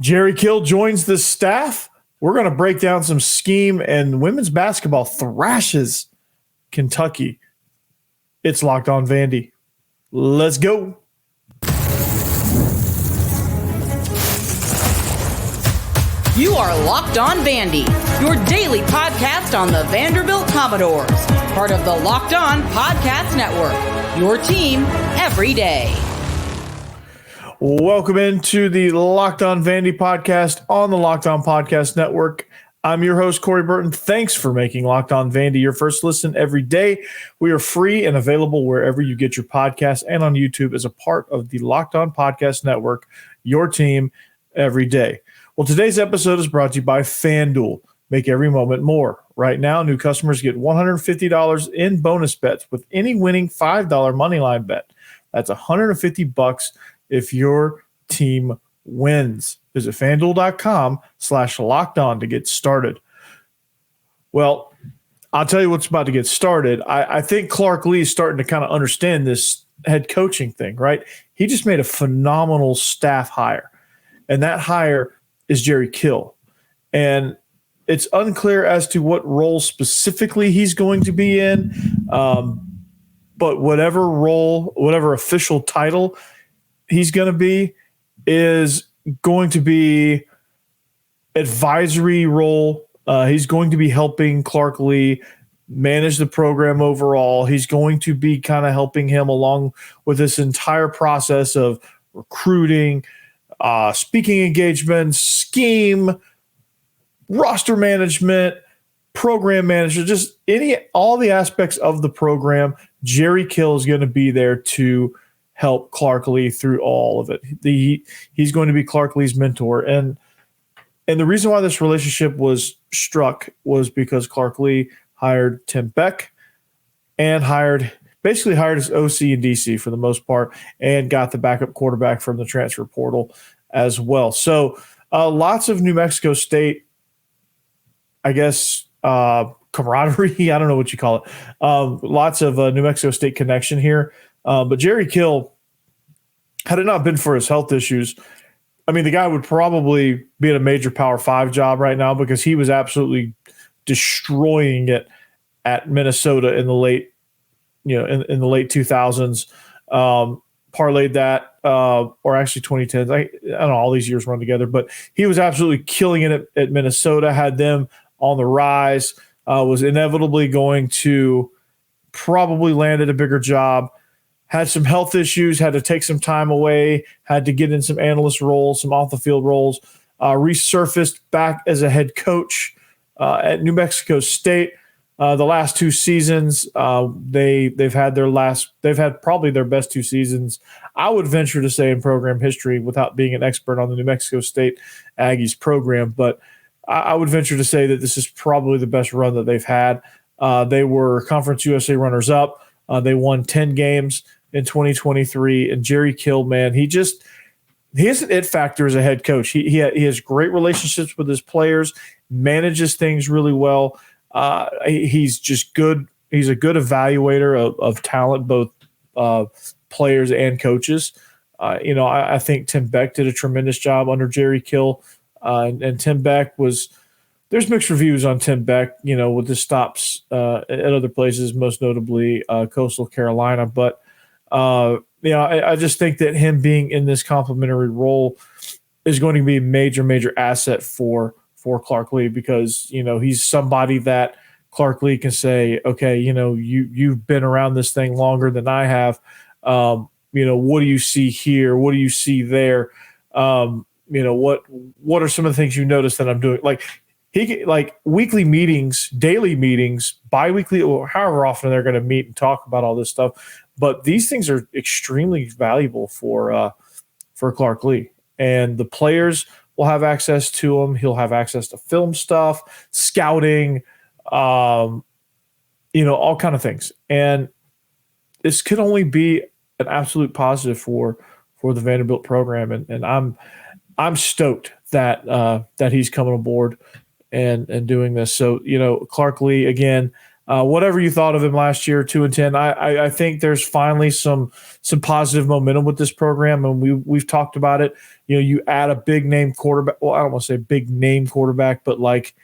Jerry Kill joins the staff. We're going to break down some scheme and women's basketball thrashes Kentucky. It's Locked On Vandy. Let's go. You are Locked On Vandy, your daily podcast on the Vanderbilt Commodores. Part of the Locked On Podcast Network, your team every day. Welcome into the Locked On Vandy podcast on the Locked On Podcast Network. I'm your host, Corey Burton. Thanks for making Locked On Vandy your first listen every day. We are free and available wherever you get your podcasts and on YouTube as a part of the Locked On Podcast Network, your team every day. Well, today's episode is brought to you by FanDuel. Make every moment more. Right now, new customers get $150 in bonus bets with any winning $5 moneyline bet. That's $150 if your team wins. Visit FanDuel.com/lockedon to get started. Well, I'll tell you what's about to get started. I think Clark Lee is starting to kind of understand this head coaching thing, right? He just made a phenomenal staff hire, and that hire is Jerry Kill. And it's unclear as to what role specifically he's going to be in, but whatever role, whatever official title he's going to be is going to be advisory role. He's going to be helping Clark Lee manage the program overall. He's going to be kind of helping him along with this entire process of recruiting, speaking engagements, scheme, roster management, program manager, just all the aspects of the program. Jerry Kill is going to be there to help Clark Lee through all of it. He's going to be Clark Lee's mentor. And the reason why this relationship was struck was because Clark Lee hired Tim Beck and basically hired his OC and DC for the most part, and got the backup quarterback from the transfer portal as well. So lots of New Mexico State, I guess, camaraderie. I don't know what you call it. Lots of New Mexico State connection here. But Jerry Kill, had it not been for his health issues, I mean, the guy would probably be at a major Power 5 job right now because he was absolutely destroying it at Minnesota in the late, in the late 2000s. Parlayed that, or actually 2010s. I don't know, all these years run together, but he was absolutely killing it at Minnesota, had them on the rise, was inevitably going to probably land at a bigger job. Had some health issues, had to take some time away, had to get in some analyst roles, some off-the-field roles, resurfaced back as a head coach at New Mexico State. The last two seasons, they've had probably their best two seasons, I would venture to say, in program history, without being an expert on the New Mexico State Aggies program. But I would venture to say that this is probably the best run that they've had. They were Conference USA runners-up. They won 10 games in 2023, and Jerry Kill, man, he has an it factor as a head coach. He has great relationships with his players, manages things really well. He's just good. He's a good evaluator of talent, both players and coaches. I think Tim Beck did a tremendous job under Jerry Kill, and Tim Beck there's mixed reviews on Tim Beck, with the stops at other places, most notably Coastal Carolina. But, I just think that him being in this complimentary role is going to be a major, major asset for Clark Lee, because, he's somebody that Clark Lee can say, okay, you've been around this thing longer than I have. What do you see here? What do you see there? What are some of the things you notice that I'm doing? Weekly meetings, daily meetings, biweekly, or however often they're going to meet and talk about all this stuff. But these things are extremely valuable for Clark Lee, and the players will have access to them. He'll have access to film stuff, scouting, all kind of things. And this could only be an absolute positive for the Vanderbilt program. And I'm stoked that he's coming aboard and doing this. So, Clark Lee, again, Whatever you thought of him last year, 2-10, I think there's finally some positive momentum with this program, and we've talked about it. You add a big name quarterback. Well, I don't want to say big name quarterback, but like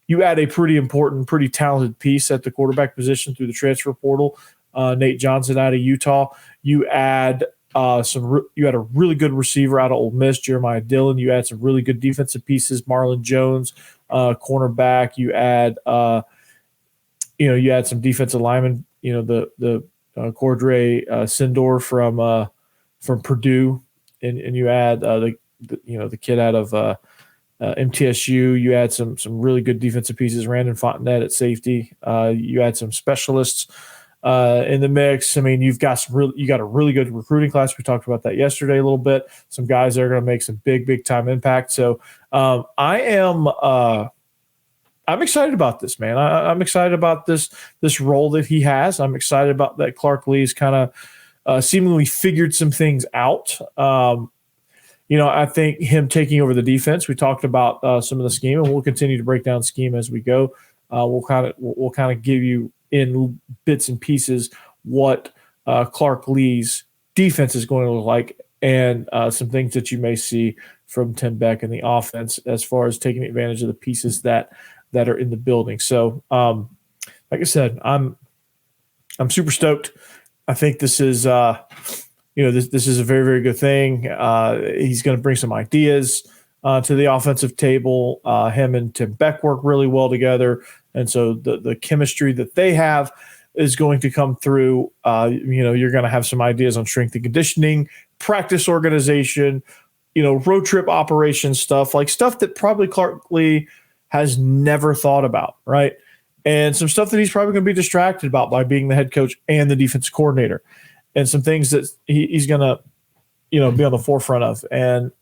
you add a pretty important, pretty talented piece at the quarterback position through the transfer portal. Nate Johnson out of Utah. You add you had a really good receiver out of Ole Miss, Jeremiah Dillon. You add some really good defensive pieces, Marlon Jones, cornerback. You add you add some defensive linemen. The Cordray Sindor from Purdue, and you add the kid out of MTSU. You add some really good defensive pieces. Randon Fontenette at safety. You add some specialists in the mix. I mean, you got a really good recruiting class. We talked about that yesterday a little bit. Some guys that are going to make some big time impact. So I'm excited about this, man. I'm excited about this role that he has. I'm excited about that Clark Lea's kind of seemingly figured some things out. I think him taking over the defense. We talked about some of the scheme, and we'll continue to break down scheme as we go. We'll kind of give you in bits and pieces what Clark Lea's defense is going to look like, and some things that you may see from Tim Beck in the offense as far as taking advantage of the pieces that are in the building. So, like I said, I'm super stoked. I think this is this is a very, very good thing. He's going to bring some ideas to the offensive table. Him and Tim Beck work really well together, and so the chemistry that they have is going to come through. You're going to have some ideas on strength and conditioning, practice organization, road trip operations stuff that probably Clark Lea has never thought about, right? And some stuff that he's probably going to be distracted about by being the head coach and the defense coordinator, and some things that he's going to, be on the forefront of. And,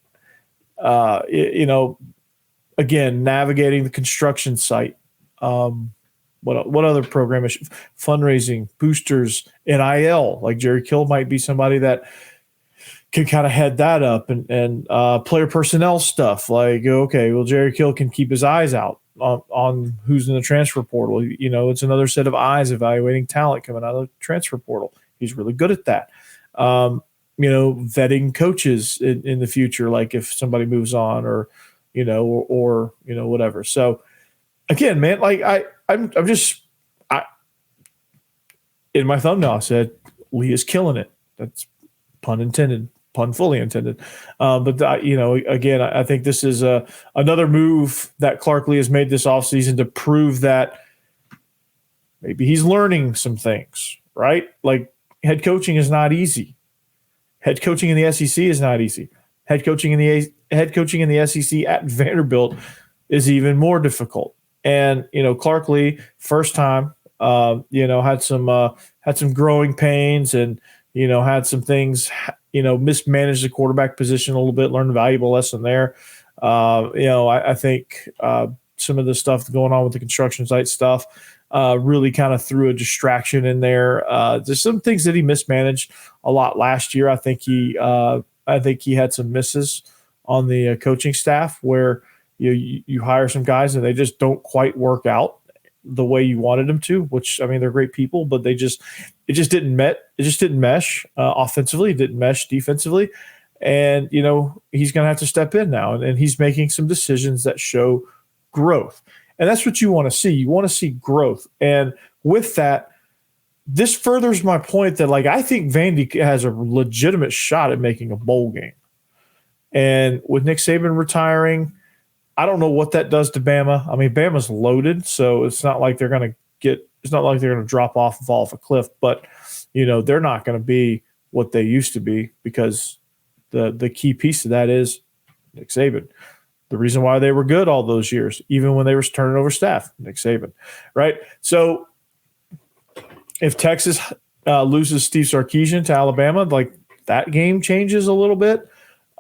again, navigating the construction site. What other program is fundraising, boosters, NIL, like Jerry Kill might be somebody that can kind of head that up, and player personnel stuff. Like, okay, well, Jerry Kill can keep his eyes out on who's in the transfer portal. It's another set of eyes evaluating talent coming out of the transfer portal. He's really good at that. Vetting coaches in the future, like if somebody moves on or whatever. So again, man, like I'm just in my thumbnail I said Lee is killing it. That's pun intended. Pun fully intended. Again, I think this is another move that Clark Lea has made this offseason to prove that maybe he's learning some things, right? Like head coaching is not easy. Head coaching in the SEC is not easy. Head coaching in the SEC at Vanderbilt is even more difficult. And, Clark Lea, first time, had some growing pains and, had some things, mismanaged the quarterback position a little bit, learned a valuable lesson there. I think some of the stuff going on with the construction site stuff really kind of threw a distraction in there. There's some things that he mismanaged a lot last year. I think he had some misses on the coaching staff where you hire some guys and they just don't quite work out the way you wanted them to, which, I mean, they're great people, but it just didn't mesh offensively. It didn't mesh defensively. And, he's going to have to step in now, and he's making some decisions that show growth. And that's what you want to see. You want to see growth. And with that, this furthers my point that, I think Vandy has a legitimate shot at making a bowl game. And with Nick Saban retiring, I don't know what that does to Bama. I mean, Bama's loaded, so it's not like they're going to drop off and fall off a cliff. But, they're not going to be what they used to be, because the key piece of that is Nick Saban. The reason why they were good all those years, even when they were turning over staff, Nick Saban, right? So if Texas loses Steve Sarkisian to Alabama, that game changes a little bit.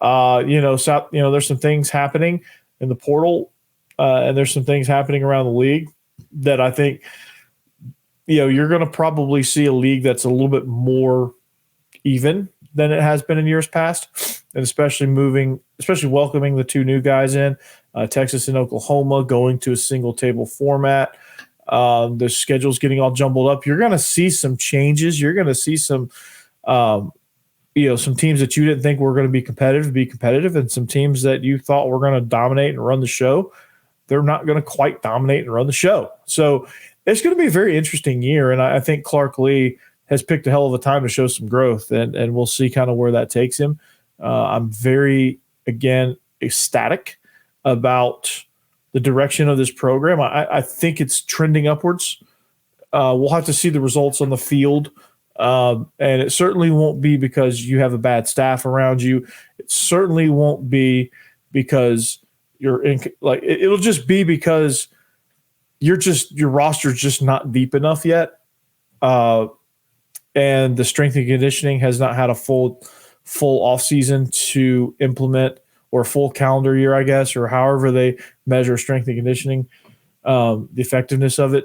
There's some things happening in the portal, and there's some things happening around the league that I think, you're going to probably see a league that's a little bit more even than it has been in years past, and especially welcoming the two new guys in, Texas and Oklahoma, going to a single table format. The schedule's getting all jumbled up. You're going to see some changes. You're going to see some some teams that you didn't think were going to be competitive, and some teams that you thought were going to dominate and run the show, they're not going to quite dominate and run the show. So it's going to be a very interesting year, and I think Clark Lea has picked a hell of a time to show some growth, and we'll see kind of where that takes him. I'm very, again, ecstatic about the direction of this program. I think it's trending upwards. We'll have to see the results on the field. And it certainly won't be because you have a bad staff around you. It certainly won't be because it'll just be because your roster's just not deep enough yet. And the strength and conditioning has not had a full off season to implement, or full calendar year, I guess, or however they measure strength and conditioning, the effectiveness of it.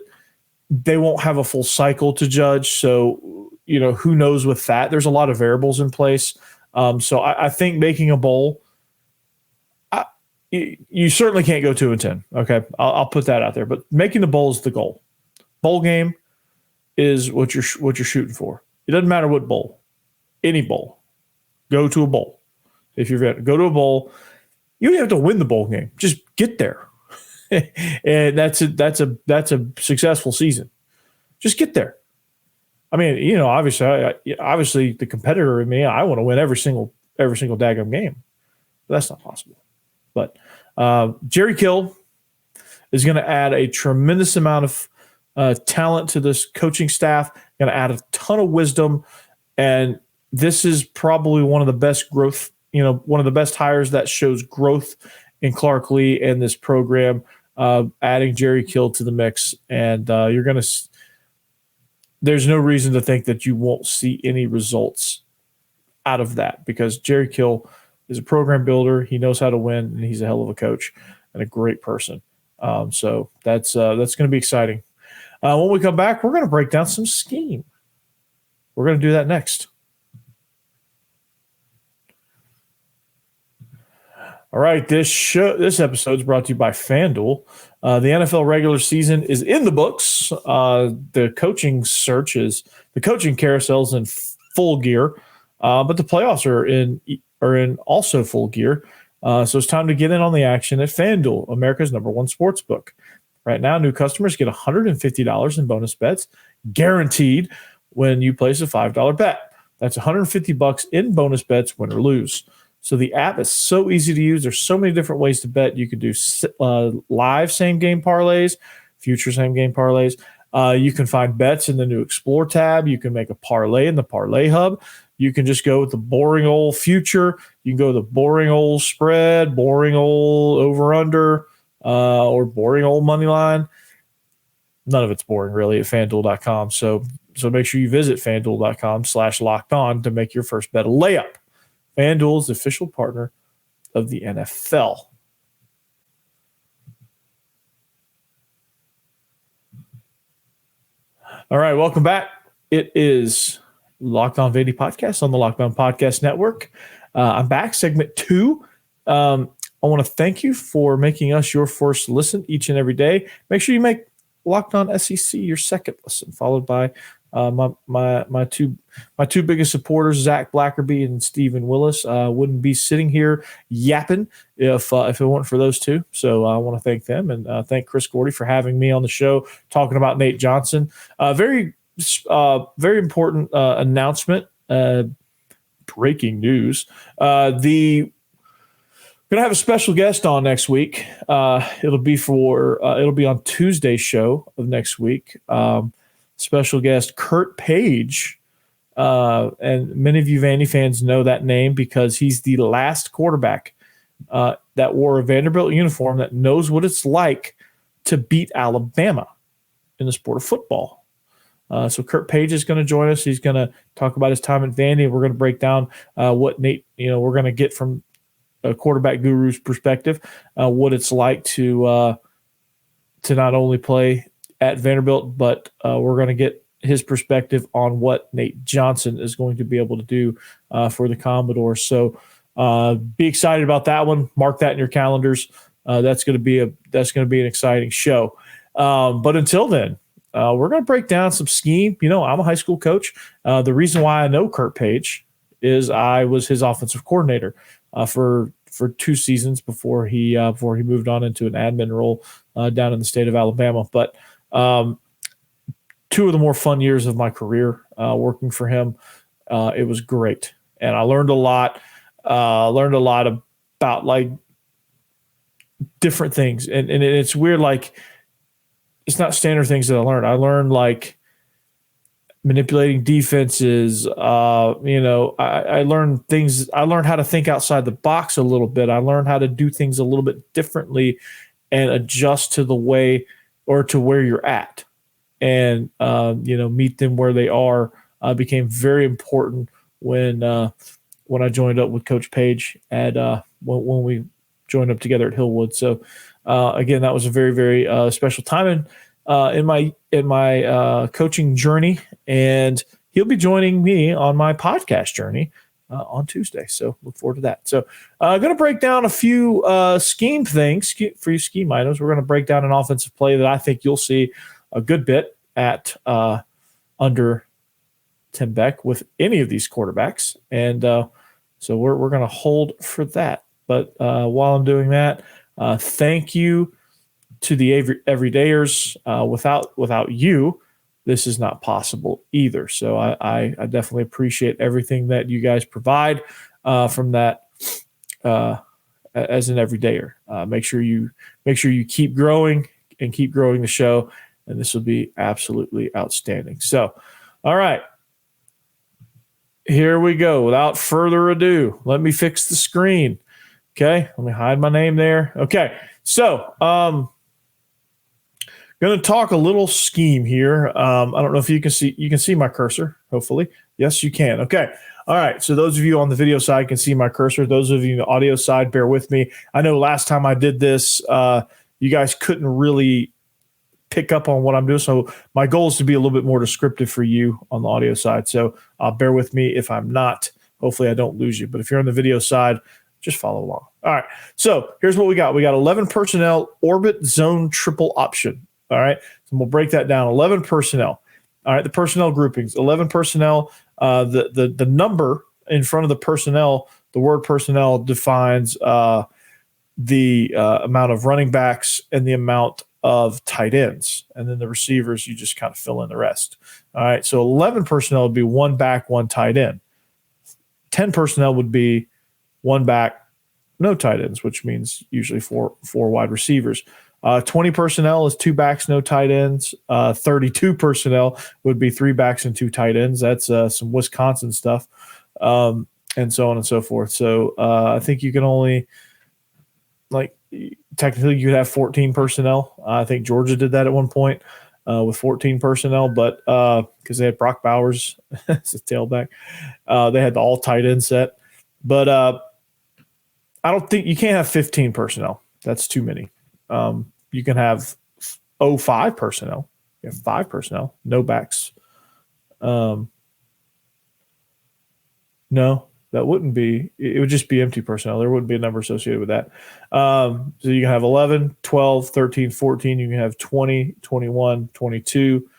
They won't have a full cycle to judge. So, who knows with that? There's a lot of variables in place. So I think making a bowl, you certainly can't go 2-10. Okay. I'll put that out there, but making the bowl is the goal. Bowl game is what you're shooting for. It doesn't matter what bowl, any bowl. Go to a bowl. If you're going to go to a bowl, you don't have to win the bowl game. Just get there. And that's a successful season. Just get there. I mean, obviously the competitor in me, I want to win every single daggum game. But that's not possible. But Jerry Kill is going to add a tremendous amount of talent to this coaching staff, going to add a ton of wisdom. And this is probably one of the best growth, one of the best hires that shows growth in Clark Lea and this program, adding Jerry Kill to the mix. And you're going to there's no reason to think that you won't see any results out of that, because Jerry Kill is a program builder. He knows how to win, and he's a hell of a coach and a great person. So that's going to be exciting. When we come back, we're going to break down some scheme. We're going to do that next. All right, this episode is brought to you by FanDuel. The NFL regular season is in the books. The coaching carousel is in full gear, but the playoffs are in also full gear. So it's time to get in on the action at FanDuel, America's number one sportsbook. Right now, new customers get $150 in bonus bets guaranteed when you place a $5 bet. That's $150 in bonus bets, win or lose. So the app is so easy to use. There's so many different ways to bet. You can do live same-game parlays, future same-game parlays. You can find bets in the new Explore tab. You can make a parlay in the Parlay Hub. You can just go with the boring old future. You can go with the boring old spread, boring old over-under, or boring old money line. None of it's boring, really, at FanDuel.com. So make sure you visit FanDuel.com/lockedon to make your first bet a layup. FanDuel is the official partner of the NFL. All right, welcome back. It is Locked On Vandy Podcast on the Locked On Podcast Network. I'm back, segment 2. I want to thank you for making us your first listen each and every day. Make sure you make Locked On SEC your second listen, followed by my two biggest supporters, Zach Blackerby and Stephen Willis. Wouldn't be sitting here yapping if it weren't for those two. So I want to thank them, and thank Chris Gordy for having me on the show talking about Nate Johnson. Very important announcement. Breaking news. Gonna have a special guest on next week. It'll be on Tuesday's show of next week. Special guest Kurt Page, and many of you Vandy fans know that name because he's the last quarterback that wore a Vanderbilt uniform that knows what it's like to beat Alabama in the sport of football. So Kurt Page is going to join us. He's going to talk about his time at Vandy. We're going to break down what Nate, we're going to get from a quarterback guru's perspective, what it's like to not only play at Vanderbilt, but we're going to get his perspective on what Nate Johnson is going to be able to do for the Commodores. So be excited about that one. Mark that in your calendars. That's going to be an exciting show. But until then, we're going to break down some scheme. I'm a high school coach. The reason why I know Kurt Page is I was his offensive coordinator for 2 seasons before he moved on into an admin role down in the state of Alabama. But 2 of the more fun years of my career working for him, it was great, and I learned a lot. Learned a lot about like different things, and it's weird. Like, it's not standard things that I learned. I learned like manipulating defenses. I learned things. I learned how to think outside the box a little bit. I learned how to do things a little bit differently and adjust to the way or to where you're at, and meet them where they are. Became very important when I joined up with Coach Page at when we joined up together at Hillwood. So again, that was a very, very special time in my coaching journey, and he'll be joining me on my podcast journey on Tuesday. So look forward to that. So I'm going to break down a few scheme things for you, scheme items. We're going to break down an offensive play that I think you'll see a good bit at under Tim Beck with any of these quarterbacks. And so we're going to hold for that. But while I'm doing that, thank you to the everydayers. Without you, this is not possible either. So I definitely appreciate everything that you guys provide from that as an everydayer. Make sure you keep growing and keep growing the show, and this will be absolutely outstanding. So, all right. Here we go. Without further ado, let me fix the screen. Okay, let me hide my name there. Okay, so going to talk a little scheme here. I don't know if you can see my cursor. Hopefully, yes, you can. Okay, all right. So those of you on the video side can see my cursor. Those of you on the audio side, bear with me. I know last time I did this, you guys couldn't really pick up on what I'm doing. So my goal is to be a little bit more descriptive for you on the audio side. So bear with me if I'm not. Hopefully I don't lose you. But if you're on the video side, just follow along. All right. So here's what we got. We got 11 personnel, orbit zone triple option. All right. So we'll break that down. 11 personnel. All right. The personnel groupings, 11 personnel. The number in front of the personnel, the word personnel defines the amount of running backs and the amount of tight ends, and then the receivers, you just kind of fill in the rest. All right, so 11 personnel would be 1 back, 1 tight end. 10 personnel would be 1 back, no tight ends, which means usually four wide receivers. 20 personnel is 2 backs, no tight ends. 32 personnel would be 3 backs and 2 tight ends. That's some Wisconsin stuff, and so on and so forth. So I think you can only technically you could have 14 personnel. I think Georgia did that at one point with 14 personnel, but because they had Brock Bowers as a tailback, they had the all tight end set. But I don't think you can't have 15 personnel. That's too many. You can have 5 personnel. You have 5 personnel, no backs. No, that wouldn't be. It would just be empty personnel. There wouldn't be a number associated with that. So you can have 11, 12, 13, 14. You can have 20, 21, 22,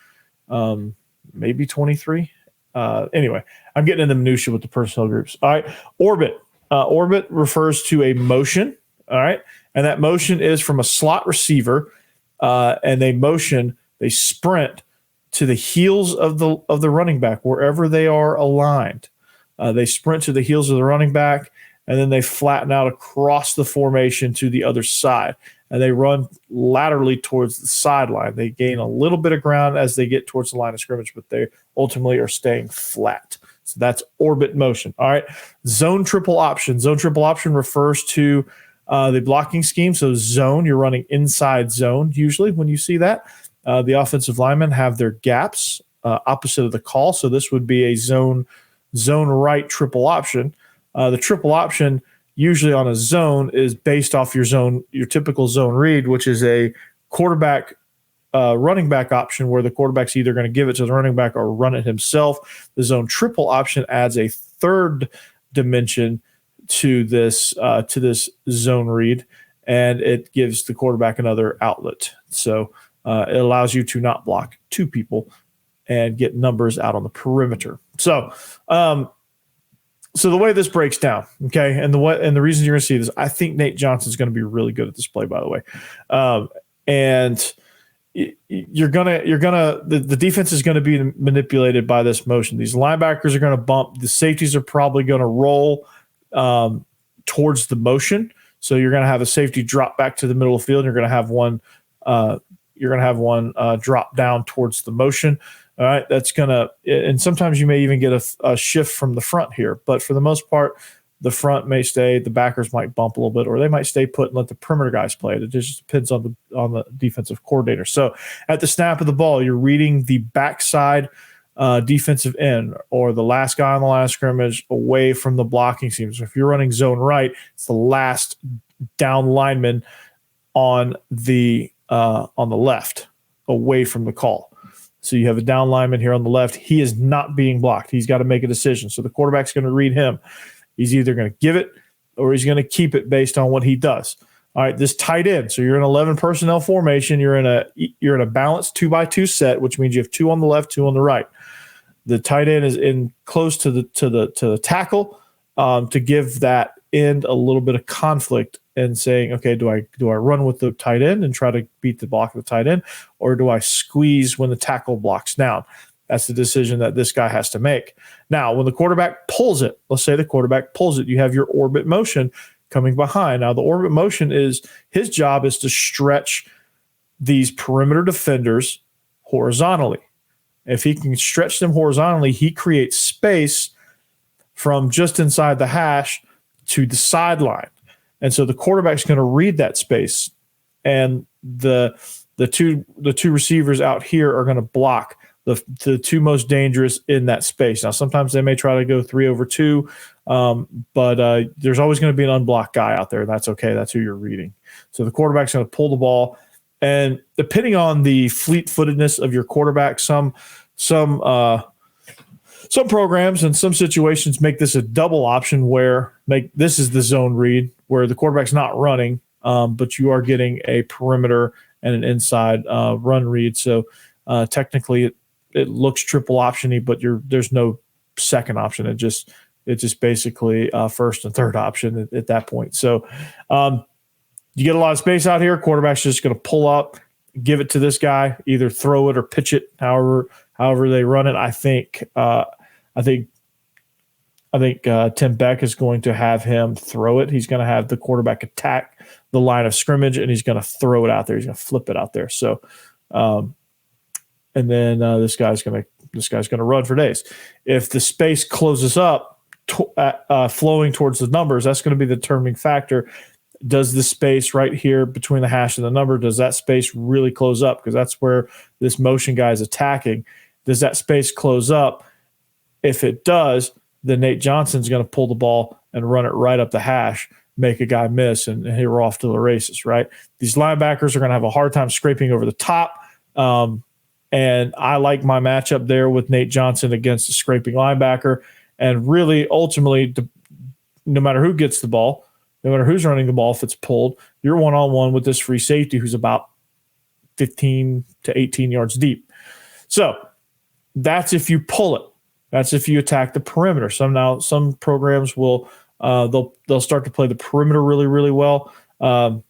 maybe 23. Anyway, I'm getting into minutia with the personnel groups. All right, orbit. Orbit refers to a motion. All right, and that motion is from a slot receiver, and they sprint to the heels of the running back wherever they are aligned. They sprint to the heels of the running back, and then they flatten out across the formation to the other side, and they run laterally towards the sideline. They gain a little bit of ground as they get towards the line of scrimmage, but they ultimately are staying flat. So that's orbit motion. All right. Zone triple option. Zone triple option refers to the blocking scheme. So zone, you're running inside zone usually when you see that. The offensive linemen have their gaps opposite of the call. So this would be a zone right triple option. The triple option usually on a zone is based off your typical zone read, which is a quarterback running back option where the quarterback's either going to give it to the running back or run it himself. The zone triple option adds a third dimension to this zone read, and it gives the quarterback another outlet. So It allows you to not block two people and get numbers out on the perimeter. So the way this breaks down, okay, and the reason you're going to see this, I think Nate Johnson's going to be really good at this play, by the way, and the defense is going to be manipulated by this motion. These linebackers are going to bump. The safeties are probably going to roll towards the motion. So you're going to have a safety drop back to the middle of the field. And you're going to have one. Drop down towards the motion. All right, that's going to, and sometimes you may even get a shift from the front here. But for the most part, the front may stay, the backers might bump a little bit, or they might stay put and let the perimeter guys play it. It just depends on the defensive coordinator. So at the snap of the ball, you're reading the backside defensive end or the last guy on the line of scrimmage away from the blocking team. So if you're running zone right, it's the last down lineman on the left away from the call. So you have a down lineman here on the left. He is not being blocked. He's got to make a decision. So the quarterback's going to read him. He's either going to give it or he's going to keep it based on what he does. All right, this tight end. So you're in 11 personnel formation. You're in a balanced 2x2 set, which means you have two on the left, two on the right. The tight end is in close to the tackle to give that end a little bit of conflict and saying, okay, do I run with the tight end and try to beat the block of the tight end, or do I squeeze when the tackle blocks down? That's the decision that this guy has to make. Now, when the quarterback pulls it, let's say the quarterback pulls it, you have your orbit motion coming behind. Now, the orbit motion is his job is to stretch these perimeter defenders horizontally. If he can stretch them horizontally, he creates space from just inside the hash to the sideline. And so the quarterback's going to read that space, and the two receivers out here are going to block the two most dangerous in that space. Now, sometimes they may try to go 3/2, but there's always going to be an unblocked guy out there. That's okay. That's who you're reading. So the quarterback's going to pull the ball, and depending on the fleet-footedness of your quarterback, some programs and some situations make this a double option where this is the zone read where the quarterback's not running, but you are getting a perimeter and an inside run read. So technically it looks triple option-y, but there's no second option. It's just basically first and third option at that point. So you get a lot of space out here. Quarterback's just going to pull up, give it to this guy, either throw it or pitch it, however they run it. I think Tim Beck is going to have him throw it. He's going to have the quarterback attack the line of scrimmage, and he's going to throw it out there. He's going to flip it out there. So, and then this guy's going to run for days. If the space closes up, flowing towards the numbers, that's going to be the determining factor. Does the space right here between the hash and the number, does that space really close up? Because that's where this motion guy is attacking. Does that space close up? If it does, then Nate Johnson's going to pull the ball and run it right up the hash, make a guy miss, and we're off to the races, right? These linebackers are going to have a hard time scraping over the top. And I like my matchup there with Nate Johnson against the scraping linebacker. And really, ultimately, no matter who gets the ball, no matter who's running the ball, if it's pulled, you're one-on-one with this free safety who's about 15 to 18 yards deep. So that's if you pull it. That's if you attack the perimeter. Some programs will they'll start to play the perimeter really, really well, and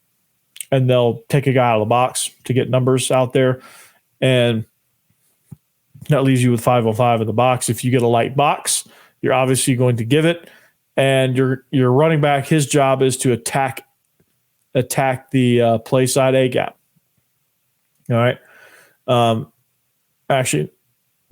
they'll take a guy out of the box to get numbers out there, and that leaves you with 5-on-5 in the box. If you get a light box, you're obviously going to give it, and your running back, his job is to attack the play side A gap. All right, actually.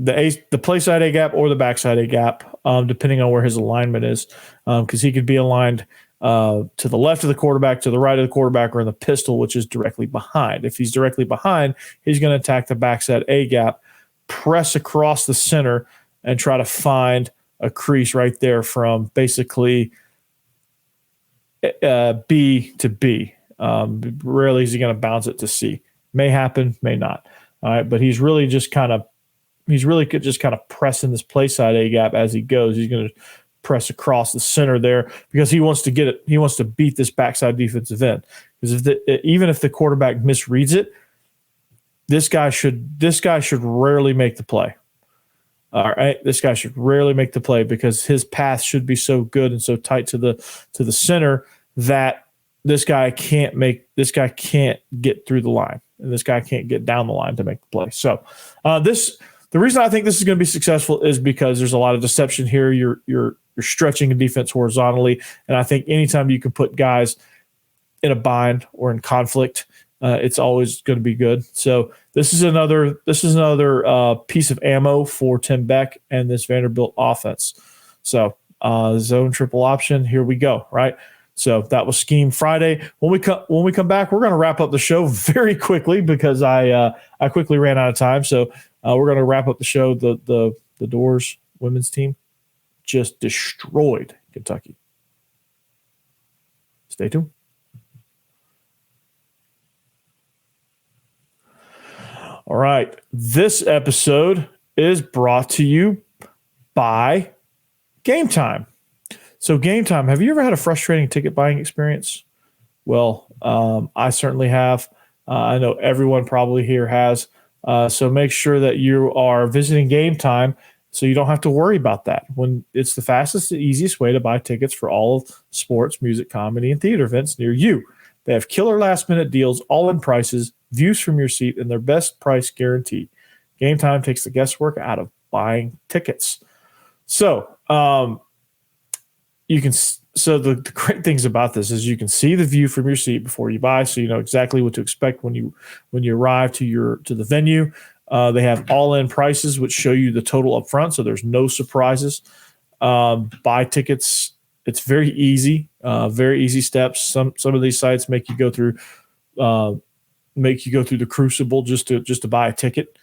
The play side A gap or the backside A gap, depending on where his alignment is, because he could be aligned to the left of the quarterback, to the right of the quarterback, or in the pistol, which is directly behind. If he's directly behind, he's going to attack the backside A gap, press across the center, and try to find a crease right there from basically B to B. Rarely is he going to bounce it to C. May happen, may not. All right, but he's really just kind of pressing this play side A gap as he goes. He's going to press across the center there because he wants to get it. He wants to beat this backside defensive end. Because even if the quarterback misreads it, this guy should rarely make the play. All right, this guy should rarely make the play because his path should be so good and so tight to the center that this guy can't get through the line, and this guy can't get down the line to make the play. So the reason I think this is going to be successful is because there's a lot of deception here. You're stretching a defense horizontally, and I think anytime you can put guys in a bind or in conflict, it's always going to be good. So this is another piece of ammo for Tim Beck and this Vanderbilt offense. So zone triple option, here we go. Right. So that was Scheme Friday. When we come back, we're going to wrap up the show very quickly because I quickly ran out of time. So we're going to wrap up the show. The Doors women's team just destroyed Kentucky. Stay tuned. All right. This episode is brought to you by Gametime. So Gametime, have you ever had a frustrating ticket buying experience? Well, I certainly have. I know everyone probably here has. So make sure that you are visiting Gametime so you don't have to worry about that. When it's the fastest and easiest way to buy tickets for all of sports, music, comedy, and theater events near you. They have killer last-minute deals, all-in prices, views from your seat, and their best price guarantee. Gametime takes the guesswork out of buying tickets. So the great things about this is you can see the view from your seat before you buy, so you know exactly what to expect when you arrive to the venue. They have all-in prices, which show you the total up front, so there's no surprises. Buy tickets. It's very easy steps. Some of these sites make you go through the crucible just to buy a ticket,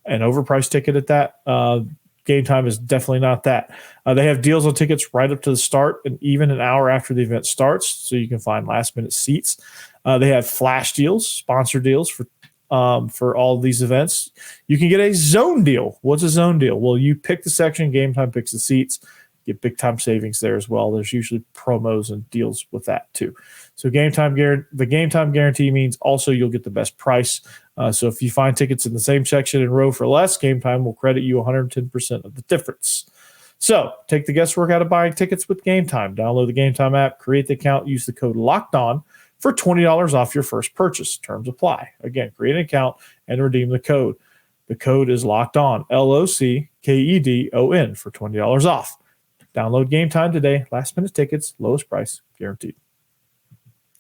an overpriced ticket at that. Gametime is definitely not that. They have deals on tickets right up to the start and even an hour after the event starts, so you can find last-minute seats. They have flash deals, sponsor deals for all of these events. You can get a zone deal. What's a zone deal? Well, you pick the section, Gametime picks the seats. Get big-time savings there as well. There's usually promos and deals with that too. So the Gametime guarantee means also you'll get the best price. So if you find tickets in the same section and row for less, Gametime will credit you 110% of the difference. So take the guesswork out of buying tickets with Gametime. Download the Gametime app, create the account, use the code LOCKEDON for $20 off your first purchase. Terms apply. Again, create an account and redeem the code. The code is LOCKEDON, LOCKEDON for $20 off. Download Gametime today. Last-minute tickets, lowest price, guaranteed.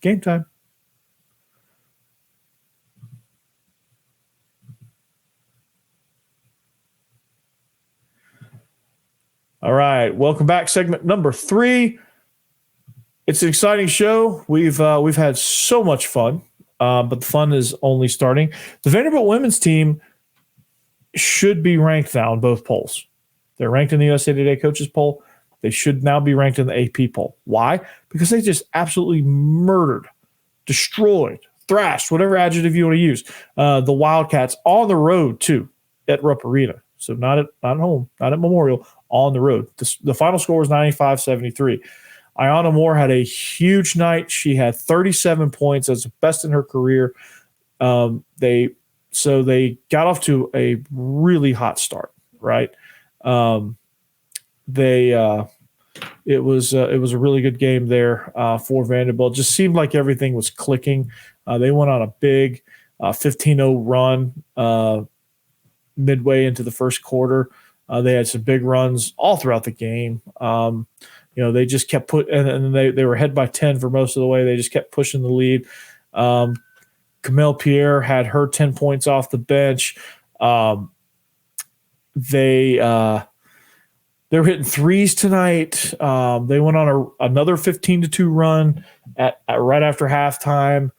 Gametime. All right, welcome back. Segment number 3. It's an exciting show. We've had so much fun, but the fun is only starting. The Vanderbilt women's team should be ranked now in both polls. They're ranked in the USA Today coaches poll. They should now be ranked in the AP poll. Why? Because they just absolutely murdered, destroyed, thrashed, whatever adjective you want to use, the Wildcats on the road, too, at Rupp Arena. So not at home, not at Memorial, on the road. The final score was 95-73. Ayanna Moore had a huge night. She had 37 points. That's the best in her career. They got off to a really hot start, right? It was a really good game there for Vanderbilt. Just seemed like everything was clicking. They went on a big 15-0 run midway into the first quarter. They had some big runs all throughout the game. They just kept and they were ahead by 10 for most of the way. They just kept pushing the lead. Camille Pierre had her 10 points off the bench. They were hitting threes tonight. They went on another 15-2 run at right after halftime.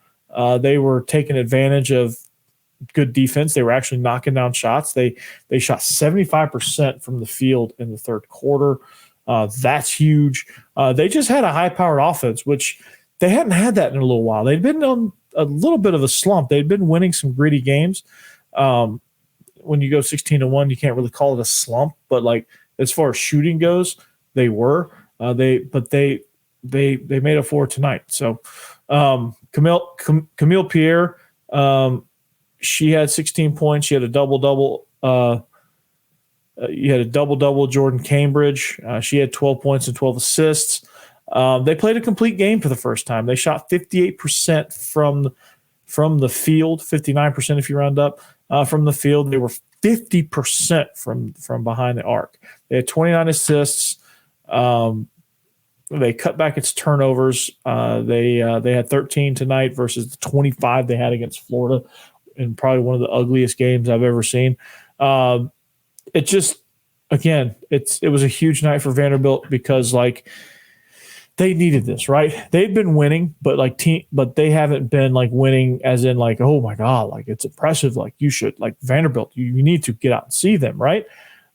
They were taking advantage of good defense. They were actually knocking down shots. They shot 75% from the field in the third quarter. That's huge. They just had a high-powered offense, which they hadn't had that in a little while. They'd been on a little bit of a slump. They'd been winning some gritty games. When you go 16-1, you can't really call it a slump, but like as far as shooting goes, they were. They made up for it tonight. So Camille Pierre, she had 16 points. She had a double-double. You had a double-double, Jordan Cambridge. She had 12 points and 12 assists. They played a complete game for the first time. They shot 58% from the field, 59% if you round up from the field. They were 50% from behind the arc. They had 29 assists. They cut back its turnovers. They had 13 tonight versus the 25 they had against Florida in probably one of the ugliest games I've ever seen. It just, again, it was a huge night for Vanderbilt because like they needed this, right? They've been winning, but but they haven't been like winning as in like, oh my God, like it's impressive. Like you should, like Vanderbilt, you need to get out and see them, right?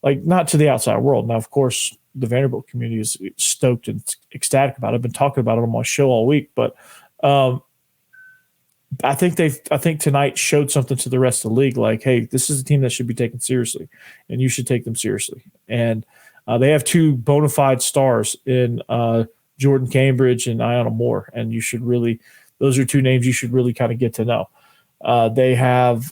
Like not to the outside world. Now, of course, the Vanderbilt community is stoked and ecstatic about it. I've been talking about it on my show all week, but I think tonight showed something to the rest of the league. Like, hey, this is a team that should be taken seriously, and you should take them seriously. And they have two bona fide stars in Jordan Cambridge and Ayanna Moore, and those are two names you should really kind of get to know. They have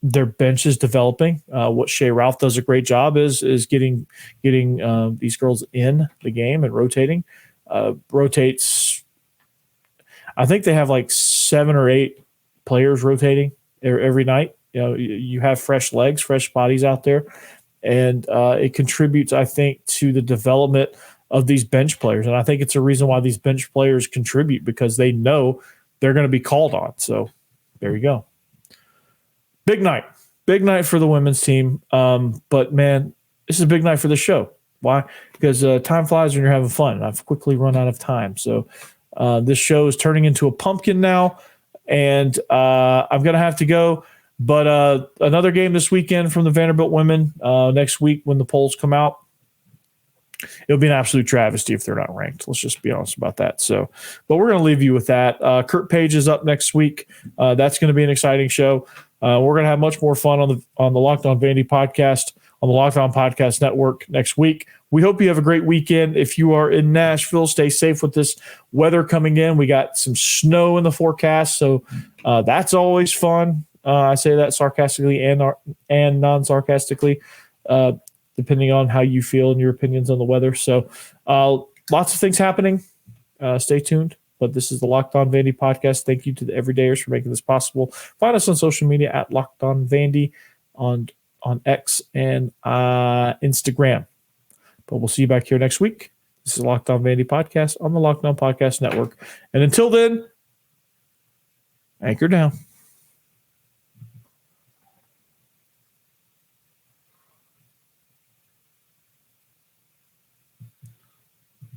their bench is developing. What Shea Ralph does a great job is getting these girls in the game and rotating. Rotates. I think they have like 7 or 8 players rotating every night. You know, you have fresh legs, fresh bodies out there, and it contributes, I think, to the development of these bench players. And I think it's a reason why these bench players contribute because they know they're going to be called on. So there you go. Big night for the women's team. But man, this is a big night for the show. Why? Because time flies when you're having fun. I've quickly run out of time. So this show is turning into a pumpkin now, and I'm going to have to go. But another game this weekend from the Vanderbilt women next week when the polls come out. It'll be an absolute travesty if they're not ranked. Let's just be honest about that. So, but we're going to leave you with that. Kurt Page is up next week. That's going to be an exciting show. We're going to have much more fun on the Locked On Vandy podcast on the Locked On Podcast Network next week. We hope you have a great weekend. If you are in Nashville, stay safe with this weather coming in. We got some snow in the forecast, so that's always fun. I say that sarcastically and non-sarcastically, depending on how you feel and your opinions on the weather. So lots of things happening. Stay tuned. But this is the Locked On Vandy podcast. Thank you to the everydayers for making this possible. Find us on social media at Locked On Vandy on X and Instagram. But we'll see you back here next week. This is Locked On Vandy podcast on the Locked On Podcast Network. And until then, anchor down.